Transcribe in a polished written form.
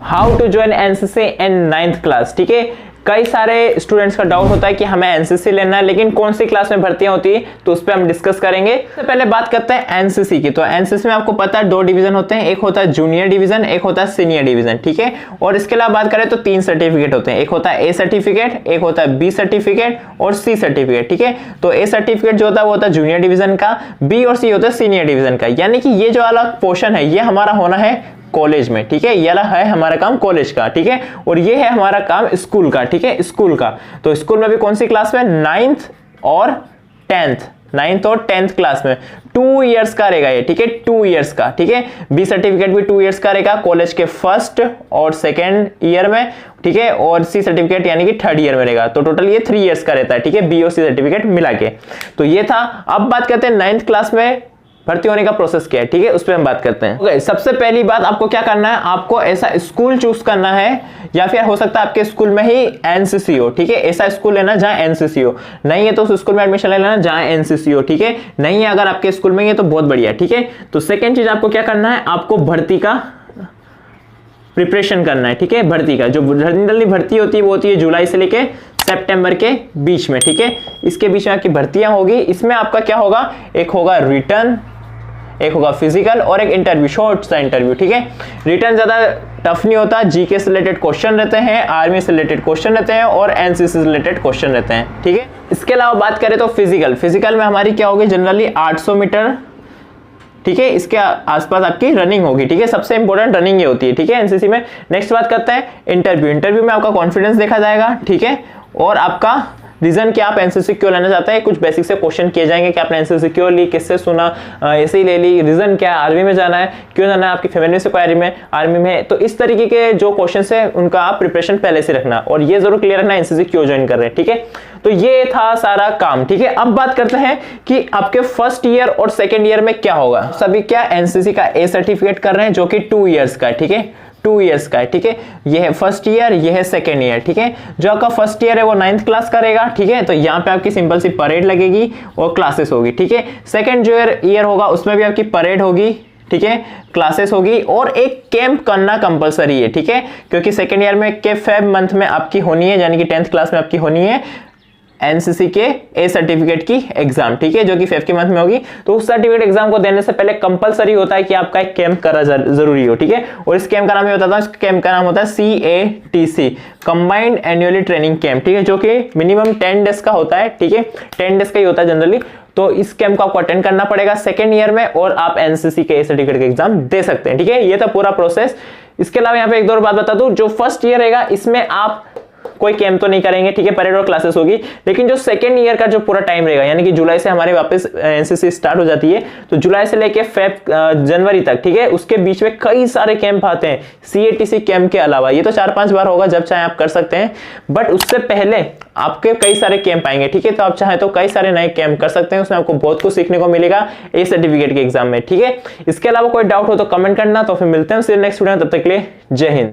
How to join NCC in 9th class. ठीक है, कई सारे स्टूडेंट्स का डाउट होता है कि हमें एनसीसी लेना है लेकिन कौन सी क्लास में भर्तियां होती है, तो उस पर हम डिस्कस करेंगे। सबसे पहले बात करते हैं एनसीसी की। तो एनसीसी में आपको पता है 2 डिवीजन होते हैं, एक होता है जूनियर डिवीजन, एक होता है सीनियर डिवीजन। ठीक है, और इसके अलावा बात करें तो 3 सर्टिफिकेट होते हैं, एक होता है ए सर्टिफिकेट, एक होता है बी सर्टिफिकेट और सी सर्टिफिकेट। ठीक है, तो ए सर्टिफिकेट जो होता है वो होता है जूनियर डिवीजन का, बी और सी होता है सीनियर डिवीजन का। यानी कि ये जो वाला पोर्शन है ये हमारा होना है कॉलेज में। ठीक है, ये है हमारा काम कॉलेज का। ठीक है, और ये है हमारा काम स्कूल का। ठीक है, स्कूल का। तो स्कूल में भी कौन सी क्लास में, 9th और 10th क्लास में 2 इयर्स का रहेगा ये। ठीक है, 2 इयर्स का। ठीक है, बी सर्टिफिकेट भी 2 इयर्स का रहेगा कॉलेज के 1st और 2nd ईयर में। ठीक है, और सी सर्टिफिकेट यानी कि 3rd ईयर में रहेगा। तो टोटल ये 3 इयर्स का रहता है। ठीक है, बी और सी सर्टिफिकेट मिला के। तो ये था। अब बात करते हैं 9th क्लास में भर्ती होने का प्रोसेस क्या है। ठीक है, उस पर हम बात करते हैं। ओके, सबसे पहली बात आपको क्या करना है, आपको ऐसा स्कूल चूज करना है, या फिर हो सकता है आपके स्कूल में ही एनसीसी हो। ठीक है, ऐसा स्कूल लेना जहां एनसीसी हो। नहीं है तो उस स्कूल में एडमिशन ले लेना जहां एनसीसी हो। ठीक है, नहीं है अगर आपके स्कूल में ही है तो बहुत बढ़िया। ठीक है, तो सेकेंड चीज आपको क्या करना है, आपको भर्ती का प्रिपरेशन करना है। ठीक है, भर्ती का जो जनरली भर्ती होती है वो होती है जुलाई से लेके सितंबर के बीच में। ठीक है, इसके बीच में आपकी भर्तियां होगी। इसमें आपका क्या होगा, एक होगा रिटर्न, एक होगा फिजिकल और एक इंटरव्यू, शॉर्ट सा इंटरव्यू। ठीक है, रिटर्न ज्यादा टफ नहीं होता, जीके से रिलेटेड क्वेश्चन रहते हैं, आर्मी से रिलेटेड क्वेश्चन रहते हैं और एनसीसी से रिलेटेड क्वेश्चन रहते हैं। ठीक है, इसके अलावा बात करें तो फिजिकल में हमारी क्या होगी, जनरली 800 मीटर। ठीक है, इसके आसपास आपकी रनिंग होगी। ठीक है, सबसे इंपॉर्टेंट रनिंग ये होती है। ठीक है, एनसीसी में। नेक्स्ट बात करते हैं इंटरव्यू में आपका कॉन्फिडेंस देखा जाएगा। ठीक है, और आपका रीजन कि आप एनसीसी क्यों लेना चाहते हैं, कुछ बेसिक से क्वेश्चन किए जाएंगे कि आपने एनसीसी क्यों ली, किससे सुना, ऐसे ही ले ली, रीजन क्या है, आर्मी में जाना है, क्यों जाना है, आपकी फैमिली से कोई आर्मी में। तो इस तरीके के जो क्वेश्चन है उनका आप प्रिपरेशन पहले से रखना, और ये जरूर क्लियर रखना एनसीसी क्यों ज्वाइन कर रहे हैं। ठीक है, तो ये था सारा काम। ठीक है, अब बात करते हैं कि आपके 1st ईयर और 2nd ईयर में क्या होगा। सभी क्या एनसीसी का ए सर्टिफिकेट कर रहे हैं जो कि 2 इयर्स का है। ठीक है, 2 इयर्स का है। ठीक है, ये है 1st ईयर, ये है 2nd ईयर। ठीक है, जो आपका 1st ईयर है वो 9th क्लास का रहेगा। ठीक है, तो यहाँ पे आपकी सिंपल सी परेड लगेगी और क्लासेस होगी। ठीक है, 2nd जो ईयर होगा उसमें भी आपकी परेड होगी। ठीक है, क्लासेस होगी और एक कैंप करना कंपलसरी है। ठीक है, क्योंकि 2nd ईयर में के फेब मंथ में आपकी होनी है, यानी कि 10th क्लास में आपकी होनी है एनसीसी के ए सर्टिफिकेट की एग्जाम। ठीक है, जो कि 5 के मंथ में होगी। तो उस सर्टिफिकेट एग्जाम को देने से पहले कंपलसरी होता है कि आपका एक कैंप करा जरूरी हो। ठीक है, और इस कैंप का नाम ये बताता हूं, इस कैंप का नाम होता है CATC, combined annually training camp. ठीक है, जो कि मिनिमम 10 डेज का होता है। ठीक है, 10 डेज का ही होता है जनरली। तो इस कैंप को आपको अटेंड करना पड़ेगा 2nd ईयर में, और आप एनसीसी के ए सर्टिफिकेट का एग्जाम दे सकते हैं। ठीक है, ये था पूरा प्रोसेस। इसके अलावा यहाँ पे एक दो और बात बता दूं, जो 1st ईयर रहेगा इसमें आप कोई कैंप तो नहीं करेंगे। ठीक है, परेड और क्लासेस होगी, लेकिन जो 2nd ईयर का जो पूरा टाइम रहेगा, यानी कि जुलाई से हमारे वापस एनसीसी स्टार्ट हो जाती है, तो जुलाई से लेके जनवरी तक। ठीक है, उसके बीच में कई सारे कैंप आते हैं CATC कैंप के अलावा। ये तो 4-5 बार होगा, जब चाहे आप कर सकते हैं, बट उससे पहले आपके कई सारे कैंप आएंगे। ठीक है, तो आप चाहे तो कई सारे नए कैंप कर सकते हैं, उसमें आपको बहुत कुछ सीखने को मिलेगा ए सर्टिफिकेट के एग्जाम में। ठीक है, इसके अलावा कोई डाउट हो तो कमेंट करना। तो फिर मिलते हैं नेक्स्ट वीडियो में, तब तक के लिए जय हिंद।